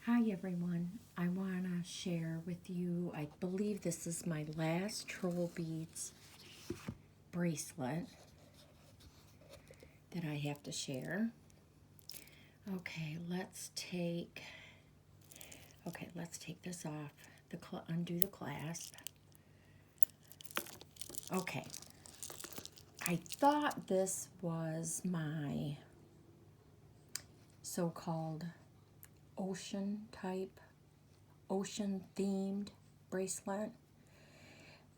Hi everyone, I want to share with you, I believe this is my last Trollbeads bracelet that I have to share. Okay, let's take this off, undo the clasp. Okay, I thought this was my so-called ocean themed bracelet,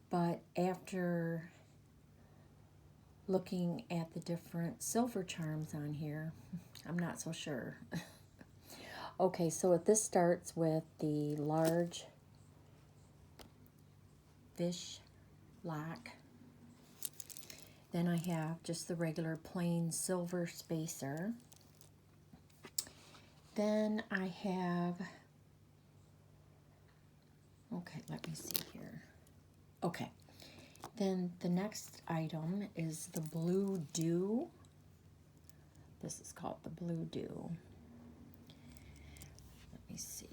but after looking at the different silver charms on here, I'm not so sure. Okay, so this starts with the large fish lock. Then I have just the regular plain silver spacer. Then I have, okay, let me see here. Okay, then the next item is the Blue Dew. This is called the Blue Dew. Let me see.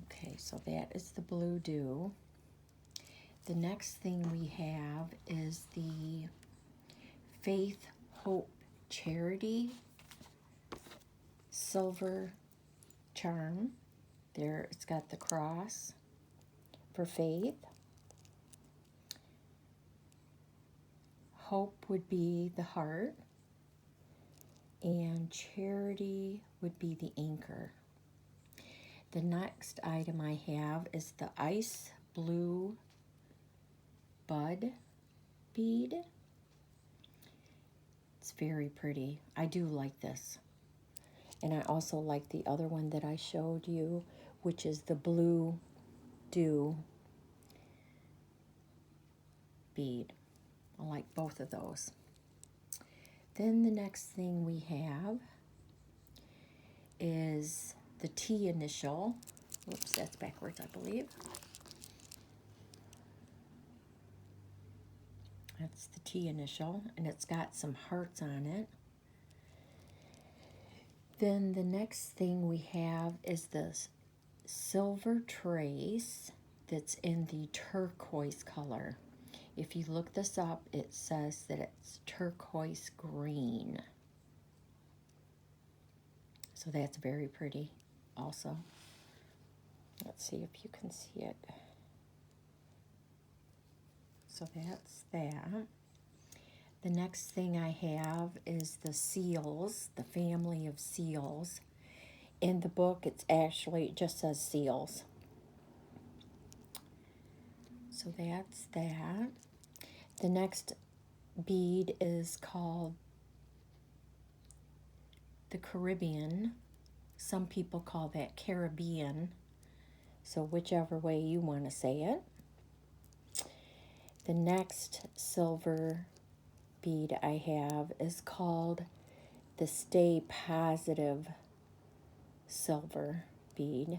Okay, so that is the Blue Dew. The next thing we have is the Faith, Hope, Charity silver charm. There, it's got the cross for faith. Hope would be the heart, and charity would be the anchor. The next item I have is the ice blue bud bead. It's very pretty. I do like this. And I also like the other one that I showed you, which is the Blue Dew bead. I like both of those. Then the next thing we have is the T initial. Oops, that's backwards, I believe. That's the T initial, and it's got some hearts on it. Then the next thing we have is this silver trace that's in the turquoise color. If you look this up, it says that it's turquoise green. So that's very pretty also. Let's see if you can see it. So that's that. The next thing I have is the seals, the family of seals. In the book, it just says seals. So that's that. The next bead is called the Caribbean. Some people call that Caribbean. So whichever way you want to say it. The next silver bead I have is called the Stay Positive silver bead.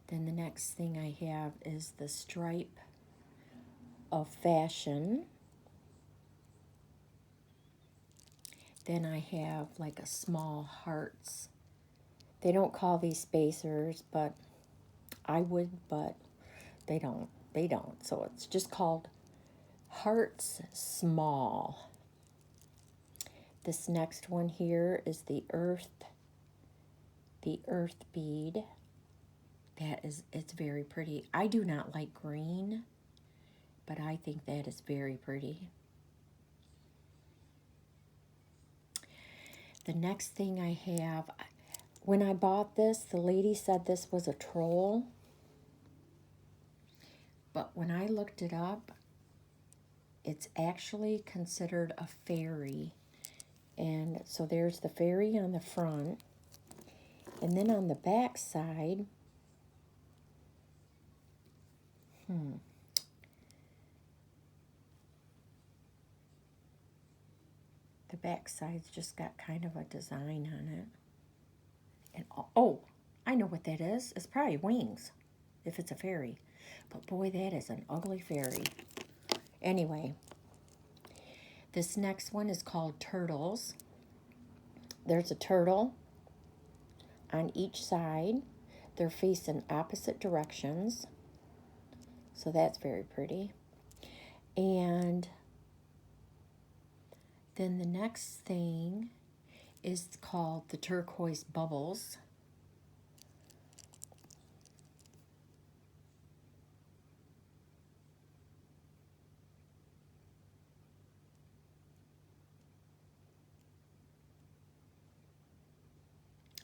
Then the next thing I have is the Stripe of Fashion. Then I have like a small hearts. They don't call these spacers, but I would, but they don't. So it's just called Hearts Small. This next one here is the earth bead. It's very pretty. I do not like green, but I think that is very pretty. The next thing I have, when I bought this, the lady said this was a troll. But when I looked it up, it's actually considered a fairy. And so there's the fairy on the front. And then on the back side, the back side's just got kind of a design on it. And oh, I know what that is. It's probably wings, if it's a fairy. But boy, that is an ugly fairy. Anyway, This next one is called Turtles. There's a turtle on each side. They're facing opposite directions. So that's very pretty. And then the next thing is called the Turquoise Bubbles.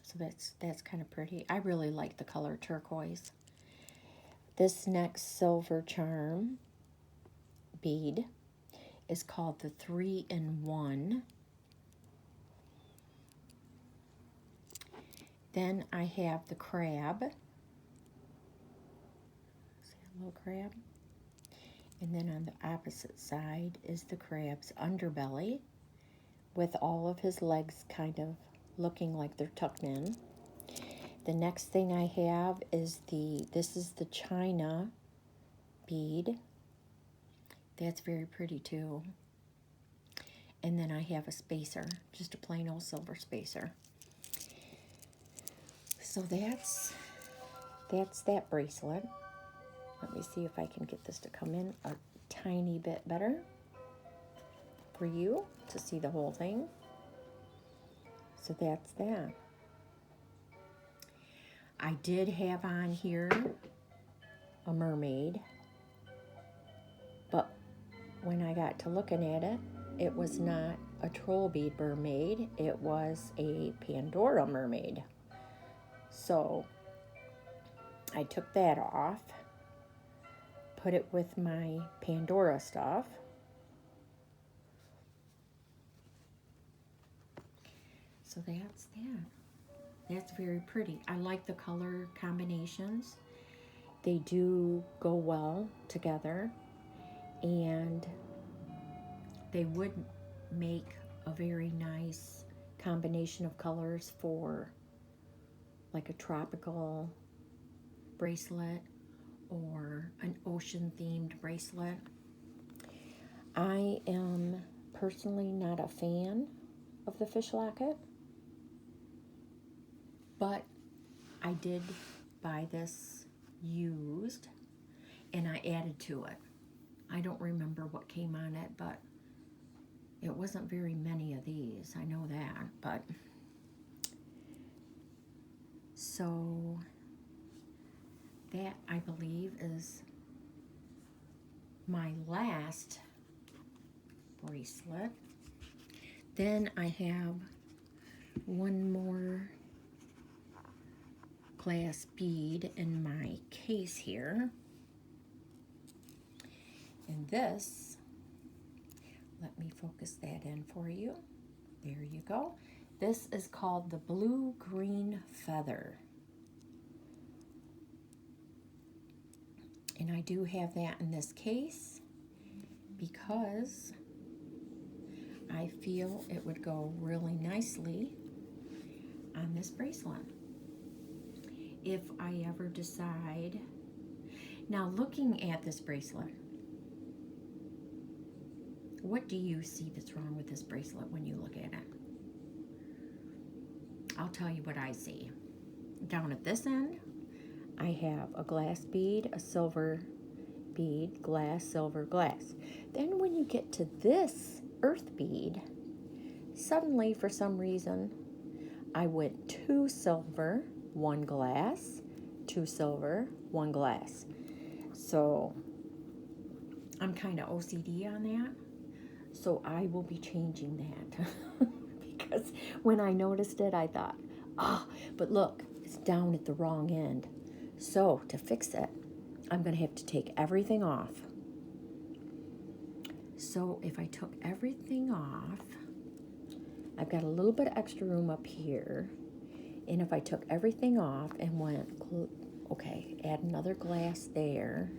So that's kind of pretty. I really like the color turquoise. This next silver charm bead is called the 3-in-1. Then I have the crab. See a little crab? And then on the opposite side is the crab's underbelly with all of his legs kind of looking like they're tucked in. The next thing I have is this is the China bead. That's very pretty too. And then I have a spacer, just a plain old silver spacer. So that's that bracelet. Let me see if I can get this to come in a tiny bit better for you to see the whole thing. So that's that. I did have on here a mermaid, but when I got to looking at it, it was not a troll bead mermaid, it was a Pandora mermaid. So I took that off, put it with my Pandora stuff. So that's that. That's very pretty. I like the color combinations. They do go well together, and they would make a very nice combination of colors for like a tropical bracelet or an ocean themed bracelet. I am personally not a fan of the fish locket, but I did buy this used and I added to it. I don't remember what came on it, but it wasn't very many of these, I know that. But so that, I believe, is my last bracelet. Then I have one more glass bead in my case here. And this, let me focus that in for you. There you go. This is called the Blue-Green Feather. And I do have that in this case because I feel it would go really nicely on this bracelet. If I ever decide, now looking at this bracelet, what do you see that's wrong with this bracelet when you look at it? I'll tell you what I see. Down at this end, I have a glass bead, a silver bead, glass, silver, glass. Then when you get to this earth bead, suddenly for some reason, I went 2 silver, 1 glass, 2 silver, 1 glass. So I'm kind of OCD on that. So I will be changing that because when I noticed it, I thought, but look, it's down at the wrong end. So to fix it, I'm going to have to take everything off. So if I took everything off, I've got a little bit of extra room up here. And if I took everything off and went, okay, add another glass there,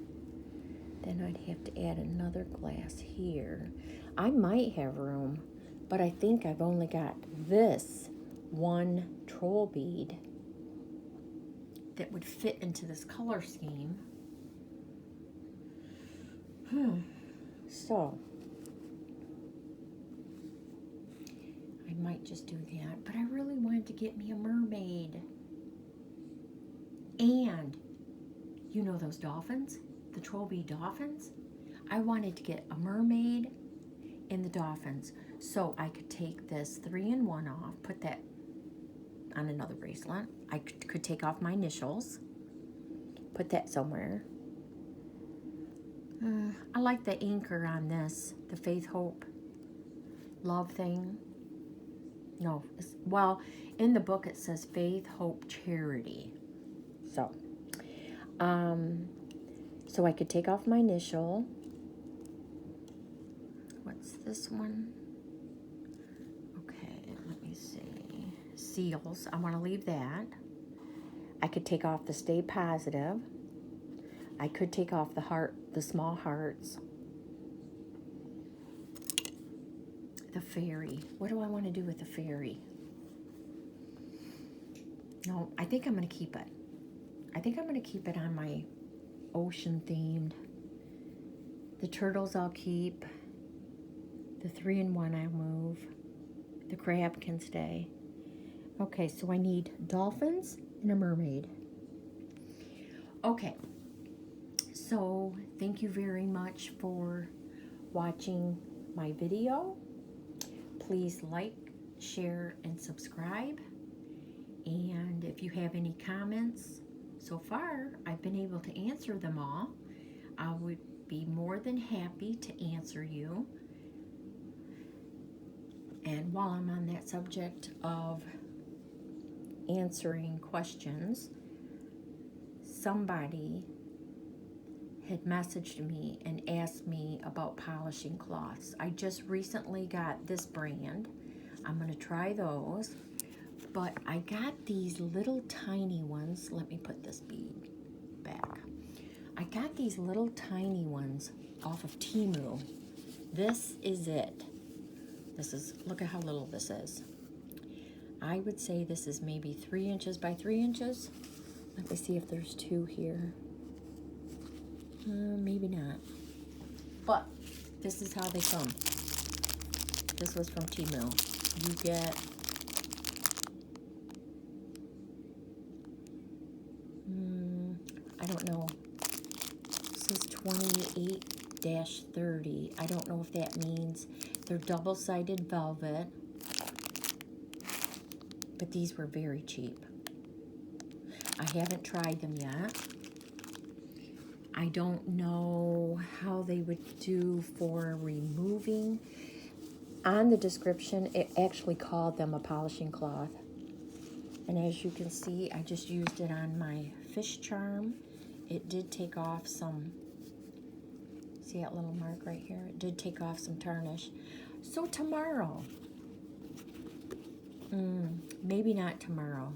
then I'd have to add another glass here. I might have room, but I think I've only got this one troll bead that would fit into this color scheme. So might just do that. But I really wanted to get me a mermaid. And, you know those dolphins? The Trollbead dolphins? I wanted to get a mermaid and the dolphins. So I could take this 3-in-1 off, put that on another bracelet. I could take off my initials, put that somewhere. I like the anchor on this, the faith, hope, love thing. No, well, in the book it says faith, hope, charity. So, so I could take off my initial. What's this one? Okay, let me see. Seals, I want to leave that. I could take off the stay positive. I could take off the heart, the small hearts. The fairy. What do I want to do with the fairy? No, I think I'm going to keep it. I think I'm going to keep it on my ocean themed. The turtles I'll keep. The 3-in-1 I'll move. The crab can stay. Okay, so I need dolphins and a mermaid. Okay. So, thank you very much for watching my video. Please like, share, and subscribe. And if you have any comments, so far I've been able to answer them all. I would be more than happy to answer you. And while I'm on that subject of answering questions, somebody had messaged me and asked me about polishing cloths. I just recently got this brand. I'm going to try those. But I got these little tiny ones. Let me put this bead back. I got these little tiny ones off of Temu. This is it. This is, look at how little this is. I would say this is maybe 3 inches by 3 inches. Let me see if there's 2 here. Maybe not. But this is how they come. This was from Temu. You get I don't know. This is 28-30. I don't know if that means they're double-sided velvet. But these were very cheap. I haven't tried them yet. I don't know how they would do for removing. On the description, it actually called them a polishing cloth. And as you can see, I just used it on my fish charm. It did take off some, see that little mark right here? It did take off some tarnish. So tomorrow, maybe not tomorrow,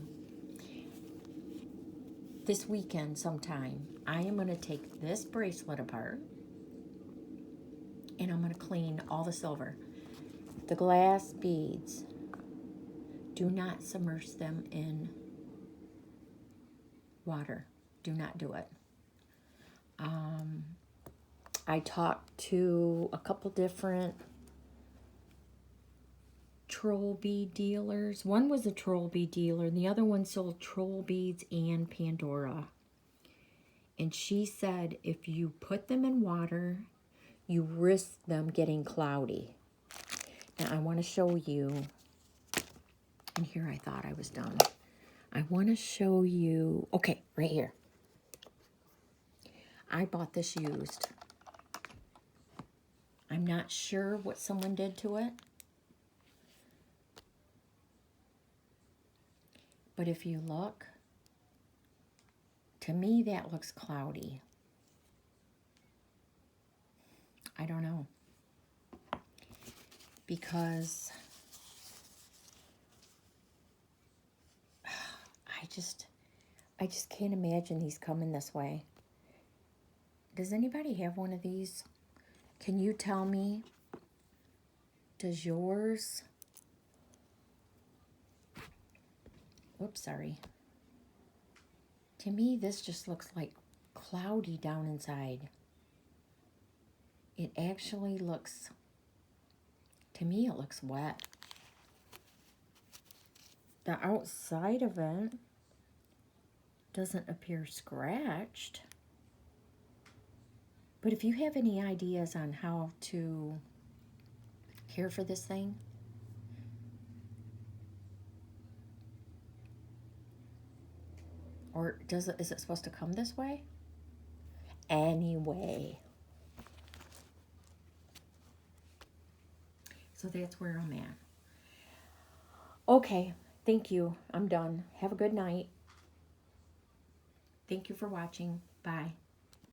this weekend sometime, I am going to take this bracelet apart and I'm going to clean all the silver. The glass beads, do not submerge them in water. Do not do it. I talked to a couple different troll bead dealers. One was a troll bead dealer, and the other one sold troll beads and Pandora. And she said if you put them in water, you risk them getting cloudy. Now I want to show you, and here I thought I was done. I want to show you, okay, right here. I bought this used. I'm not sure what someone did to it. But if you look, to me that looks cloudy. I don't know. Because I just can't imagine these coming this way. Does anybody have one of these? Can you tell me, does yours, whoops, sorry. To me, this just looks like cloudy down inside. It actually looks, to me, it looks wet. The outside of it doesn't appear scratched. But if you have any ideas on how to care for this thing, or is it supposed to come this way? Anyway. So that's where I'm at. Okay, thank you. I'm done. Have a good night. Thank you for watching. Bye.